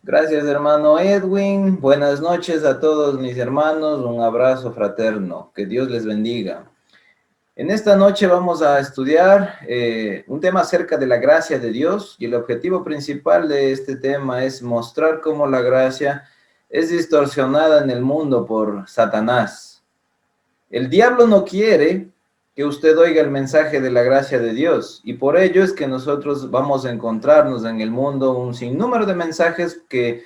Gracias, hermano Edwin. Buenas noches a todos mis hermanos. Un abrazo fraterno. Que Dios les bendiga. En esta noche vamos a estudiar un tema acerca de la gracia de Dios y el objetivo principal de este tema es mostrar cómo la gracia es distorsionada en el mundo por Satanás. El diablo no quiere que usted oiga el mensaje de la gracia de Dios y por ello es que nosotros vamos a encontrarnos en el mundo un sinnúmero de mensajes que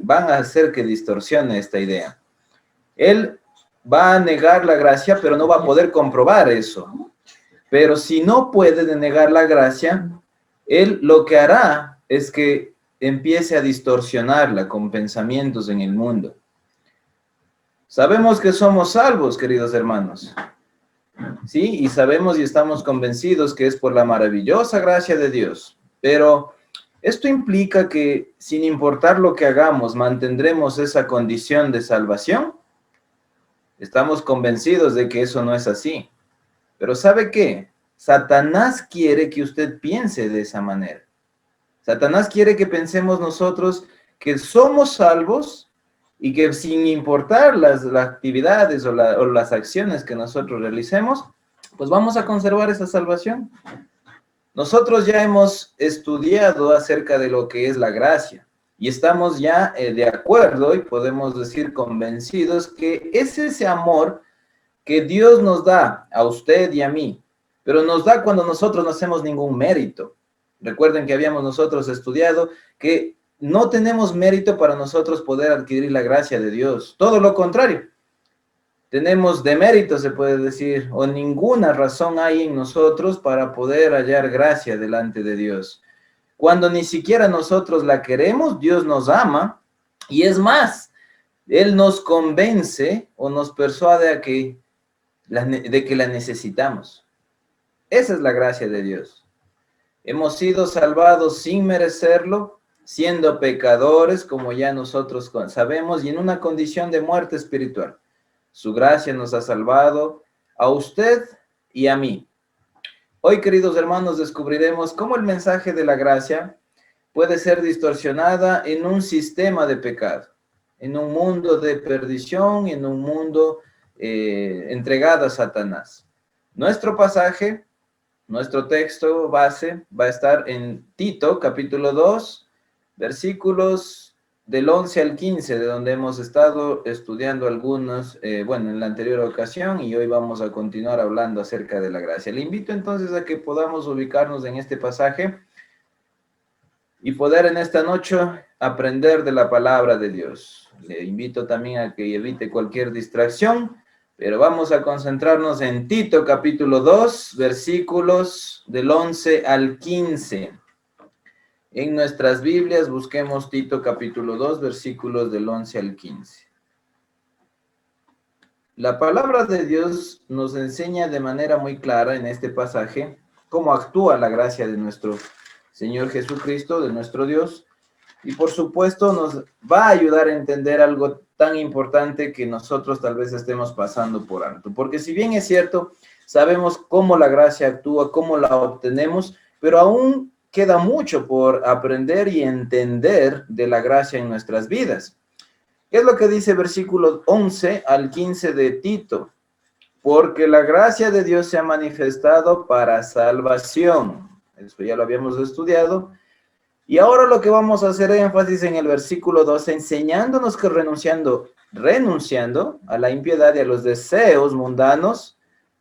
van a hacer que distorsione esta idea. Él va a negar la gracia, pero no va a poder comprobar eso. Pero si no puede denegar la gracia, él lo que hará es que empiece a distorsionarla con pensamientos en el mundo. Sabemos que somos salvos, queridos hermanos. Sí, y sabemos y estamos convencidos que es por la maravillosa gracia de Dios. Pero esto implica que sin importar lo que hagamos, mantendremos esa condición de salvación. Estamos convencidos de que eso no es así. Pero ¿sabe qué? Satanás quiere que usted piense de esa manera. Satanás quiere que pensemos nosotros que somos salvos y que sin importar las actividades o las acciones que nosotros realicemos, pues vamos a conservar esa salvación. Nosotros ya hemos estudiado acerca de lo que es la gracia y estamos ya de acuerdo y podemos decir convencidos que es ese amor que Dios nos da a usted y a mí, pero nos da cuando nosotros no hacemos ningún mérito. Recuerden que habíamos nosotros estudiado que no tenemos mérito para nosotros poder adquirir la gracia de Dios. Todo lo contrario. Tenemos demérito, se puede decir, o ninguna razón hay en nosotros para poder hallar gracia delante de Dios. Cuando ni siquiera nosotros la queremos, Dios nos ama y es más, Él nos convence o nos persuade de que la necesitamos. Esa es la gracia de Dios. Hemos sido salvados sin merecerlo, siendo pecadores, como ya nosotros sabemos, y en una condición de muerte espiritual. Su gracia nos ha salvado a usted y a mí. Hoy, queridos hermanos, descubriremos cómo el mensaje de la gracia puede ser distorsionada en un sistema de pecado, en un mundo de perdición, en un mundo entregado a Satanás. Nuestro pasaje, nuestro texto base va a estar en Tito, capítulo 2, versículos del 11 al 15, de donde hemos estado estudiando algunos, en la anterior ocasión, y hoy vamos a continuar hablando acerca de la gracia. Le invito entonces a que podamos ubicarnos en este pasaje y poder en esta noche aprender de la palabra de Dios. Le invito también a que evite cualquier distracción, pero vamos a concentrarnos en Tito capítulo 2, versículos del 11 al 15. En nuestras Biblias busquemos Tito capítulo 2, versículos del 11 al 15. La palabra de Dios nos enseña de manera muy clara en este pasaje cómo actúa la gracia de nuestro Señor Jesucristo, de nuestro Dios, y por supuesto nos va a ayudar a entender algo tan importante que nosotros tal vez estemos pasando por alto. Porque si bien es cierto, sabemos cómo la gracia actúa, cómo la obtenemos, pero aún queda mucho por aprender y entender de la gracia en nuestras vidas. ¿Qué es lo que dice versículos 11 al 15 de Tito? Porque la gracia de Dios se ha manifestado para salvación. Esto ya lo habíamos estudiado. Y ahora lo que vamos a hacer énfasis en el versículo 12, enseñándonos que renunciando a la impiedad y a los deseos mundanos,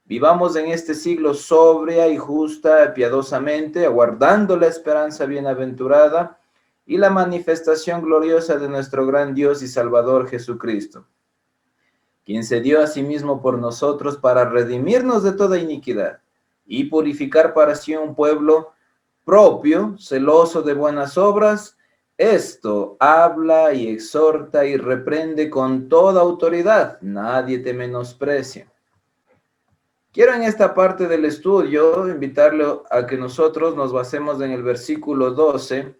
vivamos en este siglo sobria y justa, piadosamente, aguardando la esperanza bienaventurada y la manifestación gloriosa de nuestro gran Dios y Salvador Jesucristo, quien se dio a sí mismo por nosotros para redimirnos de toda iniquidad y purificar para sí un pueblo propio, celoso de buenas obras. Esto habla y exhorta y reprende con toda autoridad. Nadie te menosprecia. Quiero en esta parte del estudio invitarle a que nosotros nos basemos en el versículo 12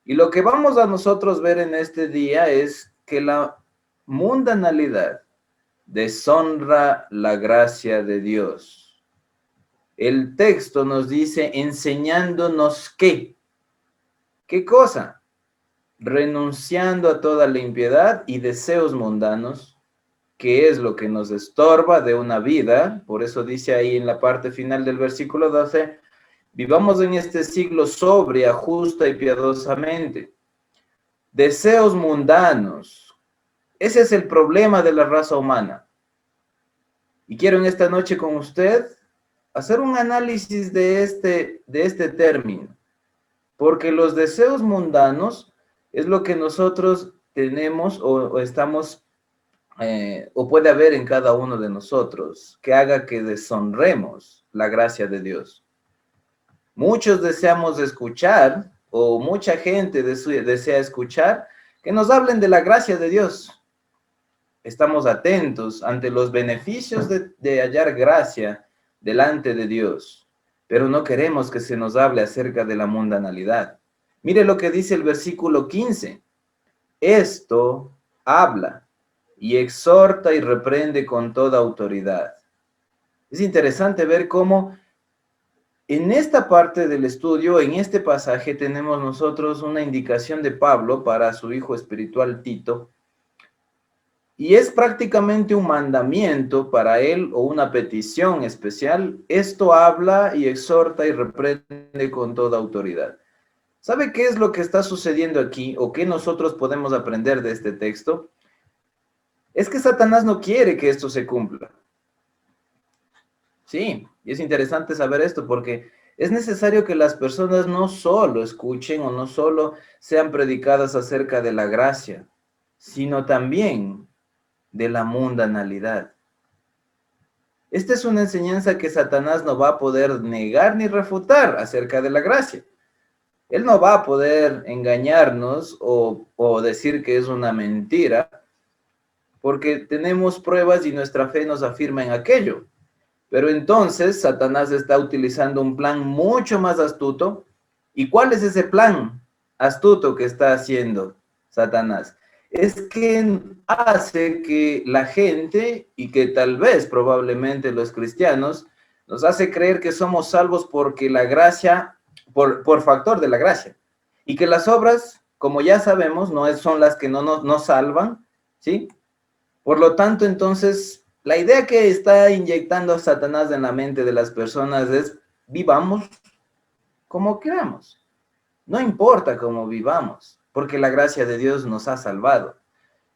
y lo que vamos a nosotros ver en este día es que la mundanalidad deshonra la gracia de Dios. El texto nos dice enseñándonos qué. ¿Qué cosa? renunciando a toda la impiedad y deseos mundanos, que es lo que nos estorba de una vida. Por eso dice ahí en la parte final del versículo 12, vivamos en este siglo sobria, justa y piadosamente. Deseos mundanos. Ese es el problema de la raza humana. Y quiero en esta noche con usted hacer un análisis de este término. Porque los deseos mundanos es lo que nosotros tenemos o estamos, o puede haber en cada uno de nosotros, que haga que deshonremos la gracia de Dios. Muchos deseamos escuchar, o mucha gente desea escuchar, que nos hablen de la gracia de Dios. Estamos atentos ante los beneficios de hallar gracia delante de Dios, pero no queremos que se nos hable acerca de la mundanalidad. Mire lo que dice el versículo 15. Esto habla y exhorta y reprende con toda autoridad. Es interesante ver cómo en esta parte del estudio, en este pasaje, tenemos nosotros una indicación de Pablo para su hijo espiritual Tito, y es prácticamente un mandamiento para él o una petición especial. Esto habla y exhorta y reprende con toda autoridad. ¿Sabe qué es lo que está sucediendo aquí o qué nosotros podemos aprender de este texto? Es que Satanás no quiere que esto se cumpla. Sí, y es interesante saber esto porque es necesario que las personas no solo escuchen o no solo sean predicadas acerca de la gracia, sino también de la mundanalidad. Esta es una enseñanza que Satanás no va a poder negar ni refutar acerca de la gracia. Él no va a poder engañarnos o decir que es una mentira, porque tenemos pruebas y nuestra fe nos afirma en aquello. Pero entonces Satanás está utilizando un plan mucho más astuto. ¿Y cuál es ese plan astuto que está haciendo Satanás? Es que hace que la gente, y que tal vez probablemente los cristianos, nos hace creer que somos salvos porque la gracia, por factor de la gracia. Y que las obras, como ya sabemos, son las que no nos salvan, ¿sí? Por lo tanto, entonces, la idea que está inyectando Satanás en la mente de las personas es, vivamos como queramos. No importa cómo vivamos, porque la gracia de Dios nos ha salvado.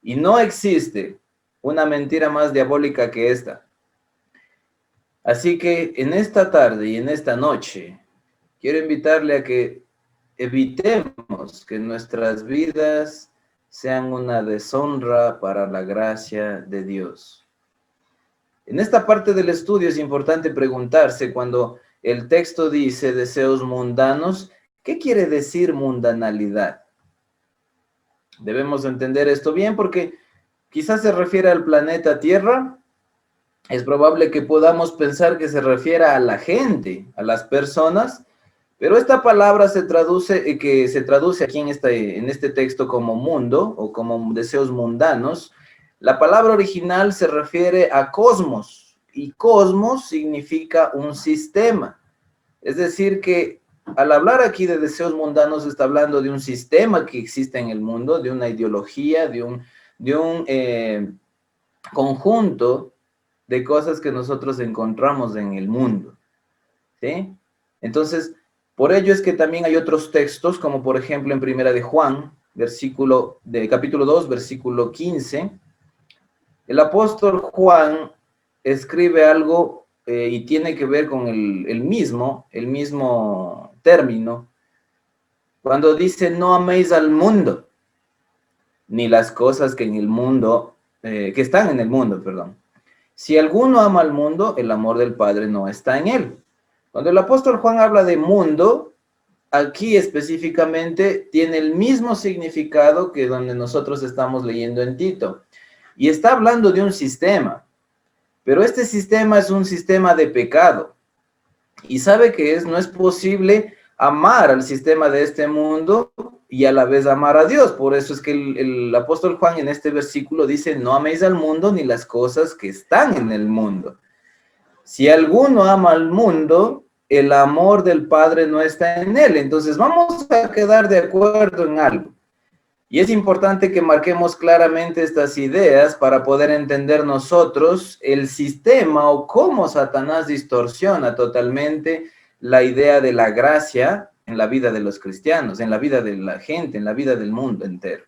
Y no existe una mentira más diabólica que esta. Así que en esta tarde y en esta noche, quiero invitarle a que evitemos que nuestras vidas sean una deshonra para la gracia de Dios. En esta parte del estudio es importante preguntarse cuando el texto dice deseos mundanos, ¿qué quiere decir mundanalidad? Debemos entender esto bien porque quizás se refiere al planeta Tierra. Es probable que podamos pensar que se refiere a la gente, a las personas, pero esta palabra se traduce aquí en este texto como mundo o como deseos mundanos. La palabra original se refiere a cosmos, y cosmos significa un sistema. Es decir, que al hablar aquí de deseos mundanos, está hablando de un sistema que existe en el mundo, de una ideología, de un conjunto de cosas que nosotros encontramos en el mundo, ¿sí? Entonces, por ello es que también hay otros textos, como por ejemplo en Primera de Juan, capítulo 2, versículo 15, el apóstol Juan escribe algo y tiene que ver con el mismo término, cuando dice, no améis al mundo, ni las cosas que que están en el mundo, perdón. Si alguno ama al mundo, el amor del Padre no está en él. Cuando el apóstol Juan habla de mundo, aquí específicamente tiene el mismo significado que donde nosotros estamos leyendo en Tito. Y está hablando de un sistema, pero este sistema es un sistema de pecado. Y sabe que no es posible amar al sistema de este mundo y a la vez amar a Dios. Por eso es que el apóstol Juan en este versículo dice, no améis al mundo ni las cosas que están en el mundo. Si alguno ama al mundo, el amor del Padre no está en él. Entonces vamos a quedar de acuerdo en algo. Y es importante que marquemos claramente estas ideas para poder entender nosotros el sistema o cómo Satanás distorsiona totalmente la idea de la gracia en la vida de los cristianos, en la vida de la gente, en la vida del mundo entero.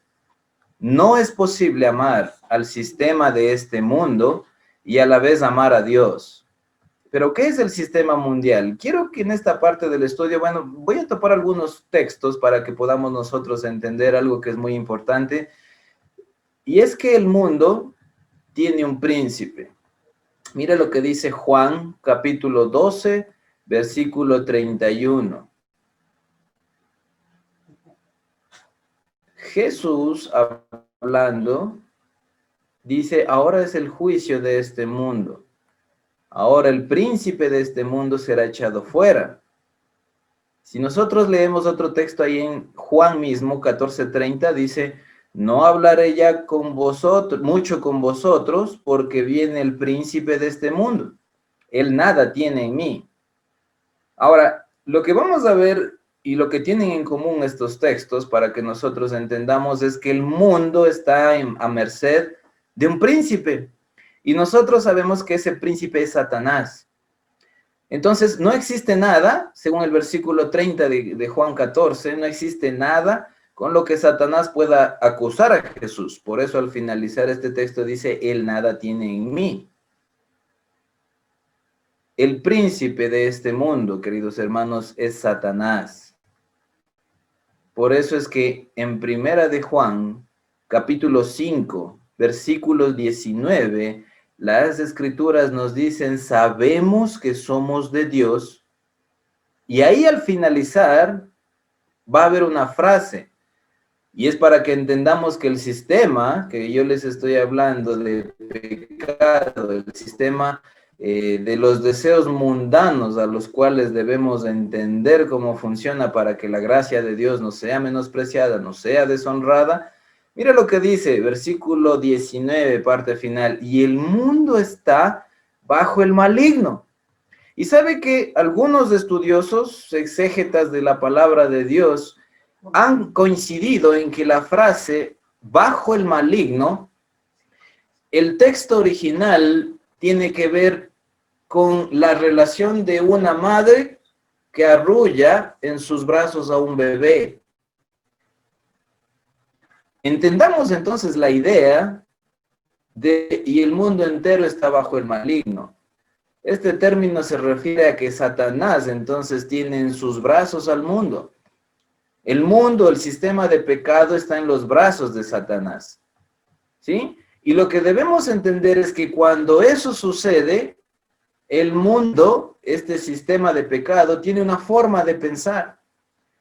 No es posible amar al sistema de este mundo y a la vez amar a Dios. Pero, ¿qué es el sistema mundial? Quiero que en esta parte del estudio, bueno, voy a topar algunos textos para que podamos nosotros entender algo que es muy importante. Y es que el mundo tiene un príncipe. Mira lo que dice Juan, capítulo 12, versículo 31. Jesús, hablando, dice, ahora es el juicio de este mundo. Ahora el príncipe de este mundo será echado fuera. Si nosotros leemos otro texto ahí en Juan mismo, 14:30, dice, no hablaré ya con vosotros, mucho con vosotros, porque viene el príncipe de este mundo. Él nada tiene en mí. Ahora, lo que vamos a ver y lo que tienen en común estos textos para que nosotros entendamos es que el mundo está a merced de un príncipe. Y nosotros sabemos que ese príncipe es Satanás. Entonces, no existe nada, según el versículo 30 de Juan 14, no existe nada con lo que Satanás pueda acusar a Jesús. Por eso, al finalizar este texto dice, él nada tiene en mí. El príncipe de este mundo, queridos hermanos, es Satanás. Por eso es que en Primera de Juan, capítulo 5, versículo 19, las Escrituras nos dicen, sabemos que somos de Dios, y ahí al finalizar va a haber una frase, y es para que entendamos que el sistema que yo les estoy hablando de pecado, el sistema de los deseos mundanos a los cuales debemos entender cómo funciona para que la gracia de Dios no sea menospreciada, no sea deshonrada. Mira lo que dice, versículo 19, parte final, y el mundo está bajo el maligno. Y sabe que algunos estudiosos, exégetas de la palabra de Dios, han coincidido en que la frase bajo el maligno, el texto original tiene que ver con la relación de una madre que arrulla en sus brazos a un bebé. Entendamos entonces la idea de y el mundo entero está bajo el maligno. Este término se refiere a que Satanás entonces tiene en sus brazos al mundo. El mundo, el sistema de pecado está en los brazos de Satanás. ¿Sí? Y lo que debemos entender es que cuando eso sucede, el mundo, este sistema de pecado, tiene una forma de pensar.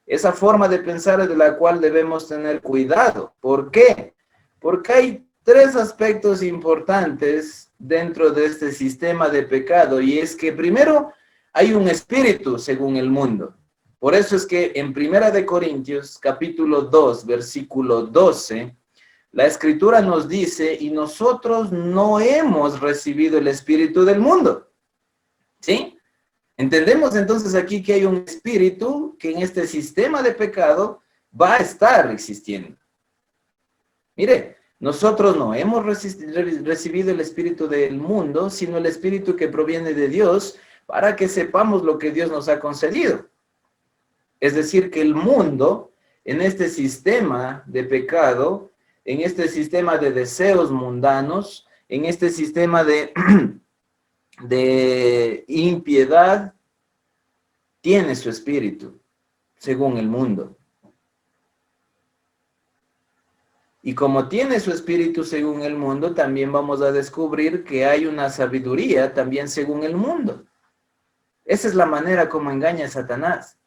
Esa forma de pensar es de la cual debemos tener cuidado. ¿Por qué? Porque hay tres aspectos importantes dentro de este sistema de pecado, y es que primero hay un espíritu según el mundo. Por eso es que en Primera de Corintios, capítulo 2, versículo 12, la Escritura nos dice, y nosotros no hemos recibido el espíritu del mundo. ¿Sí? Entendemos entonces aquí que hay un espíritu que en este sistema de pecado va a estar existiendo. Mire, nosotros no hemos recibido el espíritu del mundo, sino el espíritu que proviene de Dios para que sepamos lo que Dios nos ha concedido. Es decir, que el mundo, en este sistema de pecado, en este sistema de deseos mundanos, en este sistema de impiedad, tiene su espíritu, según el mundo. Y como tiene su espíritu según el mundo, también vamos a descubrir que hay una sabiduría también según el mundo. Esa es la manera como engaña a Satanás.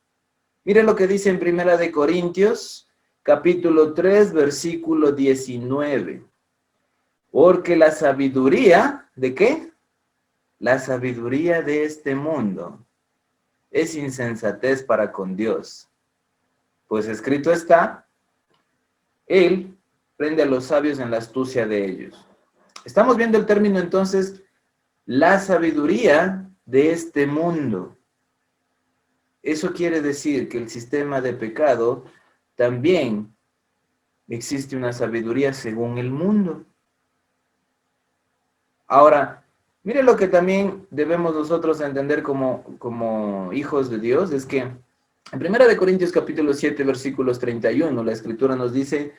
Mire lo que dice en Primera de Corintios, capítulo 3, versículo 19. Porque la sabiduría, ¿de qué? La sabiduría de este mundo es insensatez para con Dios. Pues escrito está, Él prende a los sabios en la astucia de ellos. Estamos viendo el término entonces, la sabiduría de este mundo. Eso quiere decir que el sistema de pecado también existe una sabiduría según el mundo. Ahora, mire lo que también debemos nosotros entender como hijos de Dios, es que en 1 Corintios capítulo 7, versículos 31, la Escritura nos dice,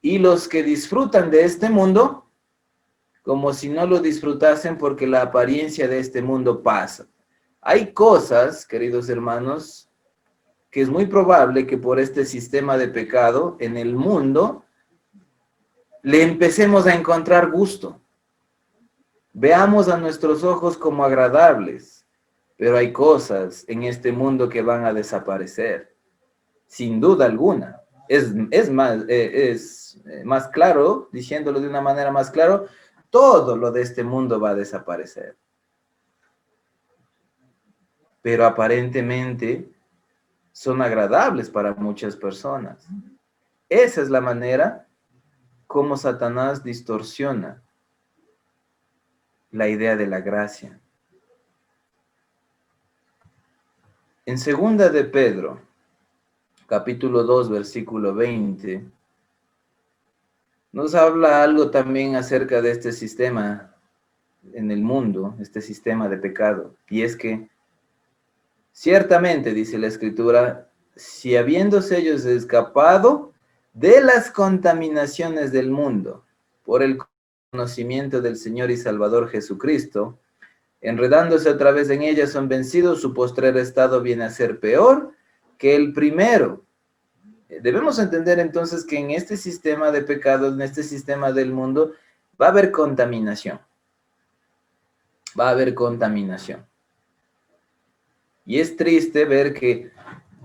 y los que disfrutan de este mundo, como si no lo disfrutasen porque la apariencia de este mundo pasa. Hay cosas, queridos hermanos, que es muy probable que por este sistema de pecado en el mundo le empecemos a encontrar gusto. Veamos a nuestros ojos como agradables, pero hay cosas en este mundo que van a desaparecer, sin duda alguna. Es más claro, diciéndolo de una manera más claro, todo lo de este mundo va a desaparecer. Pero aparentemente son agradables para muchas personas. Esa es la manera como Satanás distorsiona la idea de la gracia. En 2 de Pedro, capítulo 2, versículo 20, nos habla algo también acerca de este sistema en el mundo, este sistema de pecado. Y es que, ciertamente, dice la Escritura, si habiéndose ellos escapado de las contaminaciones del mundo por el conocimiento del Señor y Salvador Jesucristo, enredándose otra vez en ellas son vencidos, su postrer estado viene a ser peor que el primero. Debemos entender entonces que en este sistema de pecado, en este sistema del mundo, va a haber contaminación. Va a haber contaminación. Y es triste ver que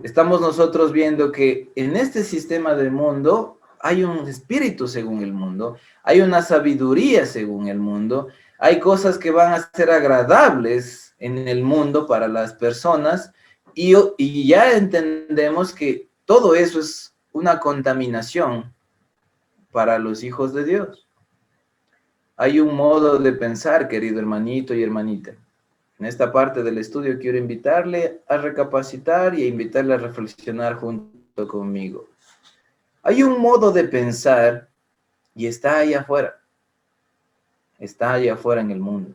estamos nosotros viendo que en este sistema del mundo hay un espíritu según el mundo, hay una sabiduría según el mundo, hay cosas que van a ser agradables en el mundo para las personas y ya entendemos que todo eso es una contaminación para los hijos de Dios. Hay un modo de pensar, querido hermanito y hermanita. En esta parte del estudio quiero invitarle a recapacitar y a invitarle a reflexionar junto conmigo. Hay un modo de pensar y está ahí afuera. Está allá afuera en el mundo.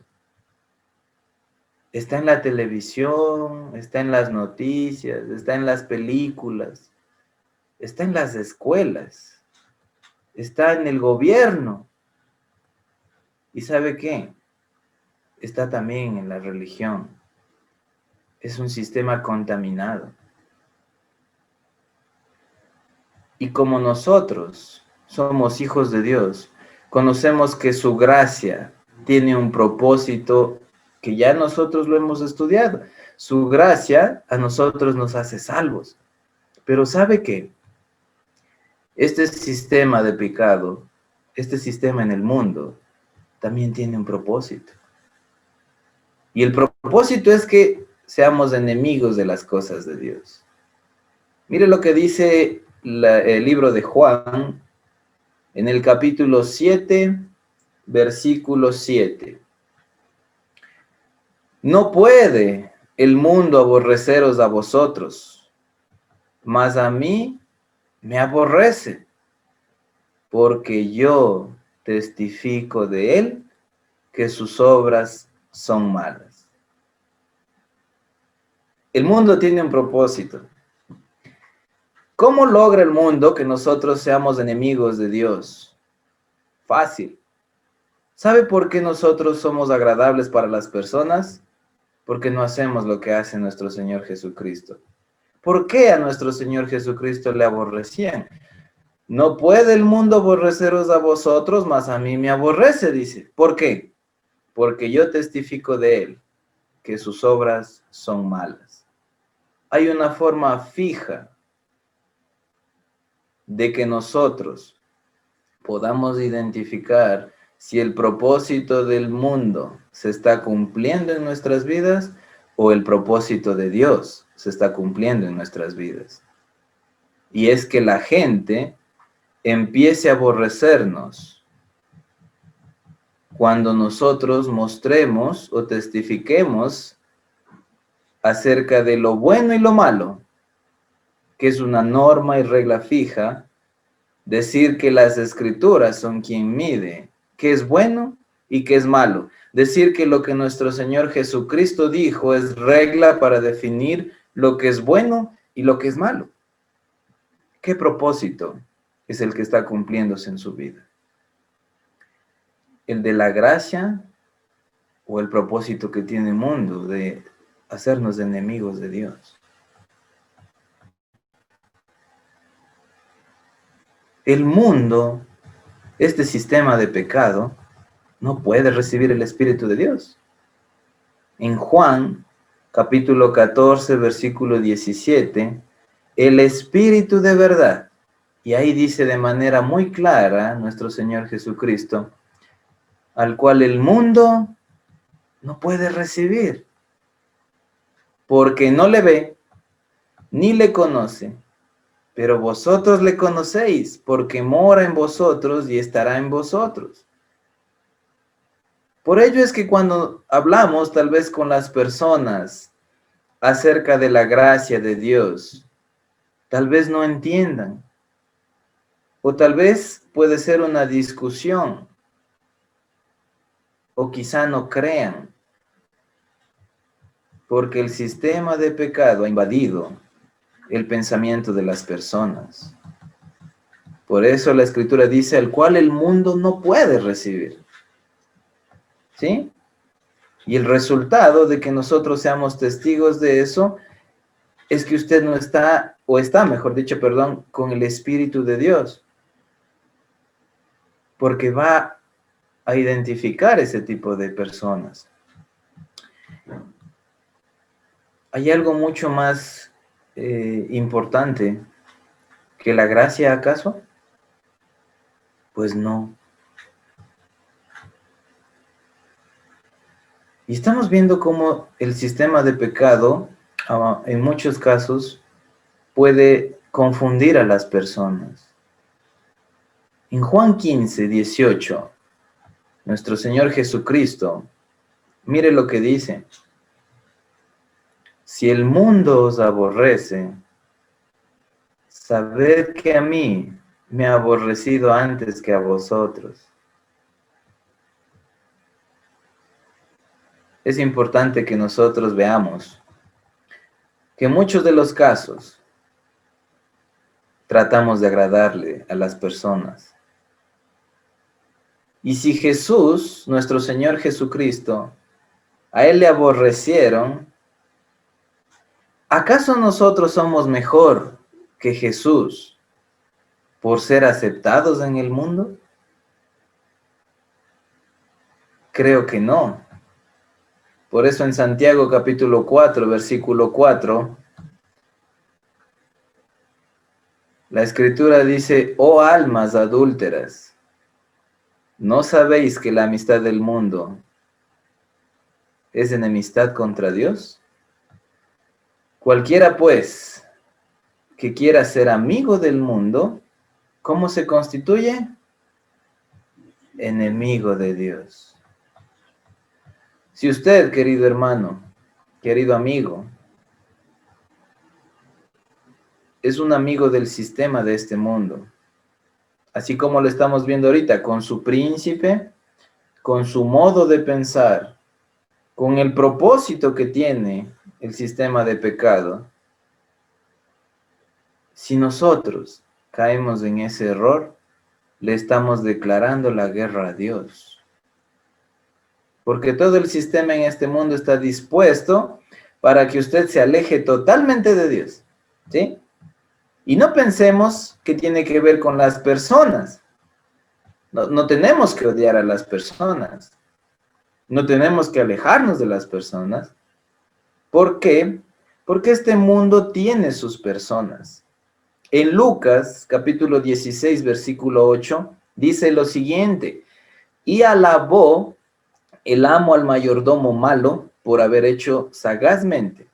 Está en la televisión, está en las noticias, está en las películas, está en las escuelas, está en el gobierno. ¿Y sabe qué? Está también en la religión. Es un sistema contaminado. Y como nosotros somos hijos de Dios, conocemos que su gracia tiene un propósito que ya nosotros lo hemos estudiado. Su gracia a nosotros nos hace salvos. Pero ¿sabe qué? Este sistema de pecado, este sistema en el mundo, también tiene un propósito. Y el propósito es que seamos enemigos de las cosas de Dios. Mire lo que dice el libro de Juan, en el capítulo 7, versículo 7. No puede el mundo aborreceros a vosotros, mas a mí me aborrece, porque yo testifico de él que sus obras son malas. El mundo tiene un propósito. ¿Cómo logra el mundo que nosotros seamos enemigos de Dios? Fácil. ¿Sabe por qué nosotros somos agradables para las personas? Porque no hacemos lo que hace nuestro Señor Jesucristo. ¿Por qué a nuestro Señor Jesucristo le aborrecían? No puede el mundo aborreceros a vosotros, mas a mí me aborrece, dice. ¿Por qué? Porque yo testifico de él, que sus obras son malas. Hay una forma fija de que nosotros podamos identificar si el propósito del mundo se está cumpliendo en nuestras vidas o el propósito de Dios se está cumpliendo en nuestras vidas. Y es que la gente empiece a aborrecernos cuando nosotros mostremos o testifiquemos acerca de lo bueno y lo malo, que es una norma y regla fija Decir que las escrituras son quien mide qué es bueno y qué es malo. Decir que lo que nuestro Señor Jesucristo dijo es regla para definir lo que es bueno y lo que es malo. ¿Qué propósito es el que está cumpliéndose en su vida? ¿El de la gracia o el propósito que tiene el mundo de hacernos enemigos de Dios? El mundo, este sistema de pecado, no puede recibir el Espíritu de Dios. En Juan, capítulo 14, versículo 17, el Espíritu de verdad, y ahí dice de manera muy clara nuestro Señor Jesucristo, al cual el mundo no puede recibir, porque no le ve, ni le conoce, pero vosotros le conocéis, porque mora en vosotros y estará en vosotros. Por ello es que cuando hablamos tal vez con las personas acerca de la gracia de Dios, tal vez no entiendan, o tal vez puede ser una discusión, o quizá no crean, porque el sistema de pecado ha invadido el pensamiento de las personas. Por eso la Escritura dice, al cual el mundo no puede recibir. ¿Sí? Y el resultado de que nosotros seamos testigos de eso es que usted no está, o está, mejor dicho, perdón, con el Espíritu de Dios. Porque va a identificar ese tipo de personas. ¿Hay algo mucho más importante que la gracia, acaso? Pues no. Y estamos viendo cómo el sistema de pecado, en muchos casos, puede confundir a las personas. En Juan 15, 18, nuestro Señor Jesucristo, mire lo que dice. Si el mundo os aborrece, sabed que a mí me ha aborrecido antes que a vosotros. Es importante que nosotros veamos que en muchos de los casos tratamos de agradarle a las personas. Y si Jesús, nuestro Señor Jesucristo, a Él le aborrecieron, ¿acaso nosotros somos mejor que Jesús por ser aceptados en el mundo? Creo que no. Por eso en Santiago capítulo 4, versículo 4, la Escritura dice, oh almas adúlteras, ¿no sabéis que la amistad del mundo es enemistad contra Dios? Cualquiera, pues, que quiera ser amigo del mundo, ¿cómo se constituye? Enemigo de Dios. Si usted, querido hermano, querido amigo, es un amigo del sistema de este mundo, así como lo estamos viendo ahorita, con su príncipe, con su modo de pensar, con el propósito que tiene el sistema de pecado, si nosotros caemos en ese error, le estamos declarando la guerra a Dios. Porque todo el sistema en este mundo está dispuesto para que usted se aleje totalmente de Dios, ¿sí? Y no pensemos que tiene que ver con las personas. No tenemos que odiar a las personas. No tenemos que alejarnos de las personas. ¿Por qué? Porque este mundo tiene sus personas. En Lucas, capítulo 16, versículo 8, dice lo siguiente, y alabó el amo al mayordomo malo por haber hecho sagazmente.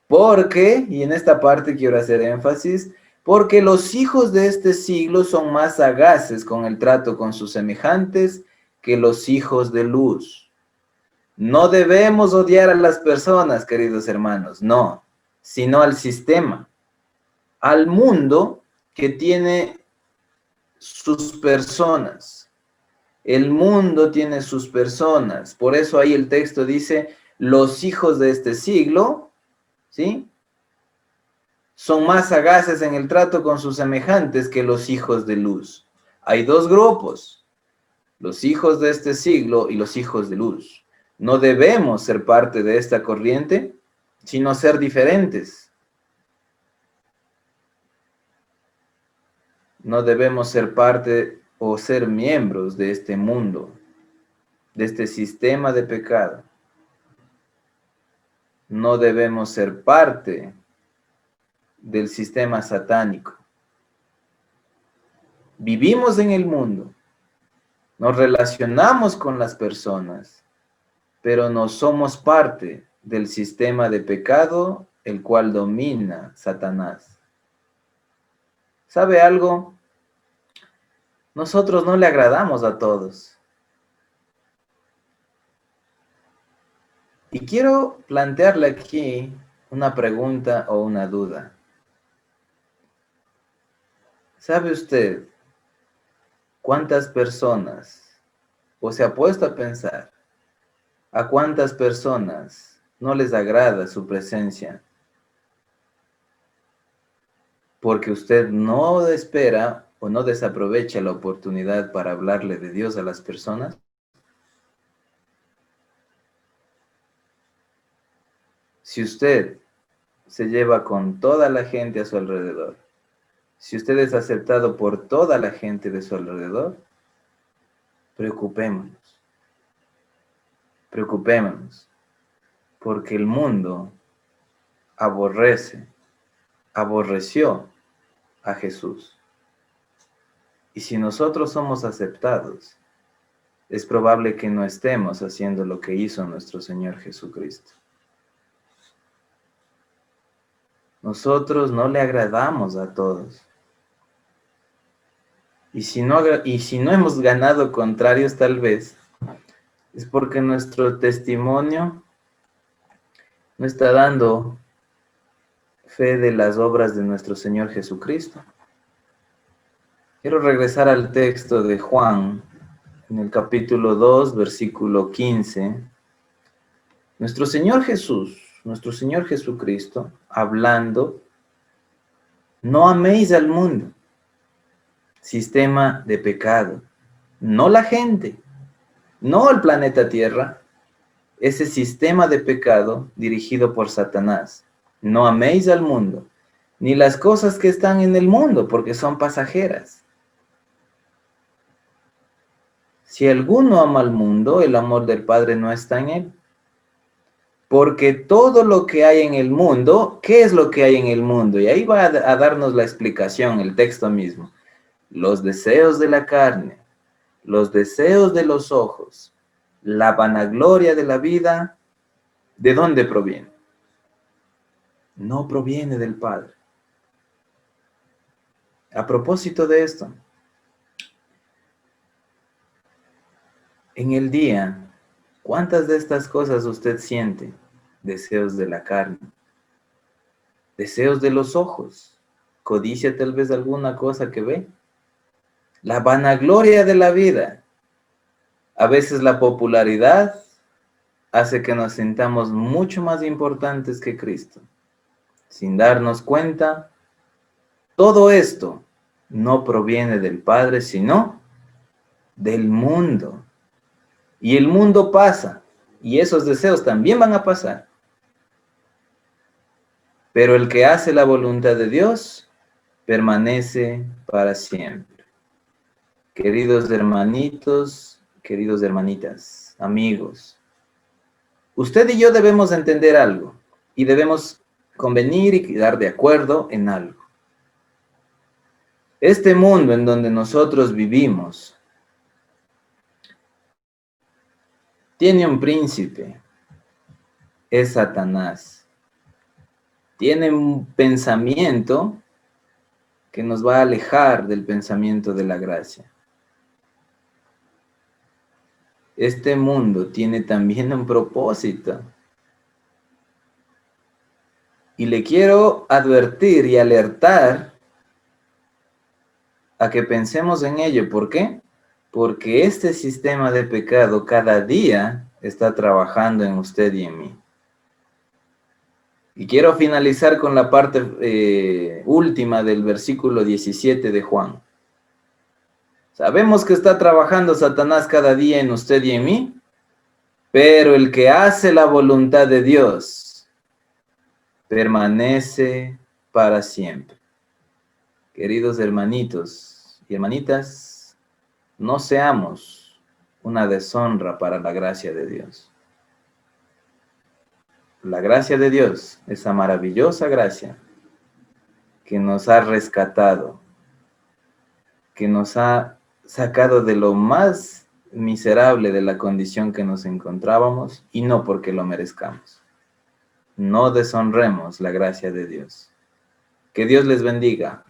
Porque, y en esta parte quiero hacer énfasis, porque los hijos de este siglo son más sagaces con el trato con sus semejantes que los hijos de luz. No debemos odiar a las personas, queridos hermanos, no, sino al sistema, al mundo que tiene sus personas. El mundo tiene sus personas. Por eso ahí el texto dice, los hijos de este siglo, ¿sí?, son más sagaces en el trato con sus semejantes que los hijos de luz. Hay dos grupos, los hijos de este siglo y los hijos de luz. No debemos ser parte de esta corriente, sino ser diferentes. No debemos ser parte o ser miembros de este mundo, de este sistema de pecado. No debemos ser parte del sistema satánico. Vivimos en el mundo, nos relacionamos con las personas, pero no somos parte del sistema de pecado, el cual domina Satanás. ¿Sabe algo? Nosotros no le agradamos a todos. Y quiero plantearle aquí una pregunta o una duda. ¿Sabe usted cuántas personas, o se ha puesto a pensar, a cuántas personas no les agrada su presencia? Porque usted no espera o no desaprovecha la oportunidad para hablarle de Dios a las personas. Si usted se lleva con toda la gente a su alrededor, si usted es aceptado por toda la gente de su alrededor, preocupémonos, preocupémonos, porque el mundo aborreció a Jesús. Y si nosotros somos aceptados, es probable que no estemos haciendo lo que hizo nuestro Señor Jesucristo. Nosotros no le agradamos a todos. Y si no hemos ganado contrarios, tal vez, es porque nuestro testimonio no está dando fe de las obras de nuestro Señor Jesucristo. Quiero regresar al texto de Juan, en el capítulo 2, versículo 15. Nuestro Señor Jesús, nuestro Señor Jesucristo, hablando, no améis al mundo, sistema de pecado, no la gente, no el planeta Tierra, ese sistema de pecado dirigido por Satanás. No améis al mundo, ni las cosas que están en el mundo, porque son pasajeras. Si alguno ama al mundo, el amor del Padre no está en él. Porque todo lo que hay en el mundo, ¿qué es lo que hay en el mundo? Y ahí va a darnos la explicación, el texto mismo. Los deseos de la carne, los deseos de los ojos, la vanagloria de la vida, ¿de dónde proviene? No proviene del Padre. A propósito de esto, en el día, ¿cuántas de estas cosas usted siente? Deseos de la carne, deseos de los ojos, codicia tal vez alguna cosa que ve, la vanagloria de la vida. A veces la popularidad hace que nos sintamos mucho más importantes que Cristo. Sin darnos cuenta, todo esto no proviene del Padre, sino del mundo. Y el mundo pasa, y esos deseos también van a pasar. Pero el que hace la voluntad de Dios permanece para siempre. Queridos hermanitos, queridos hermanitas, amigos, usted y yo debemos entender algo, y debemos convenir y quedar de acuerdo en algo. Este mundo en donde nosotros vivimos tiene un príncipe, es Satanás. Tiene un pensamiento que nos va a alejar del pensamiento de la gracia. Este mundo tiene también un propósito. Y le quiero advertir y alertar a que pensemos en ello. ¿Por qué? Porque este sistema de pecado cada día está trabajando en usted y en mí. Y quiero finalizar con la parte última del versículo 17 de Juan. Sabemos que está trabajando Satanás cada día en usted y en mí, pero el que hace la voluntad de Dios permanece para siempre. Queridos hermanitos y hermanitas, no seamos una deshonra para la gracia de Dios. La gracia de Dios, esa maravillosa gracia que nos ha rescatado, que nos ha sacado de lo más miserable de la condición que nos encontrábamos, y no porque lo merezcamos. No deshonremos la gracia de Dios. Que Dios les bendiga.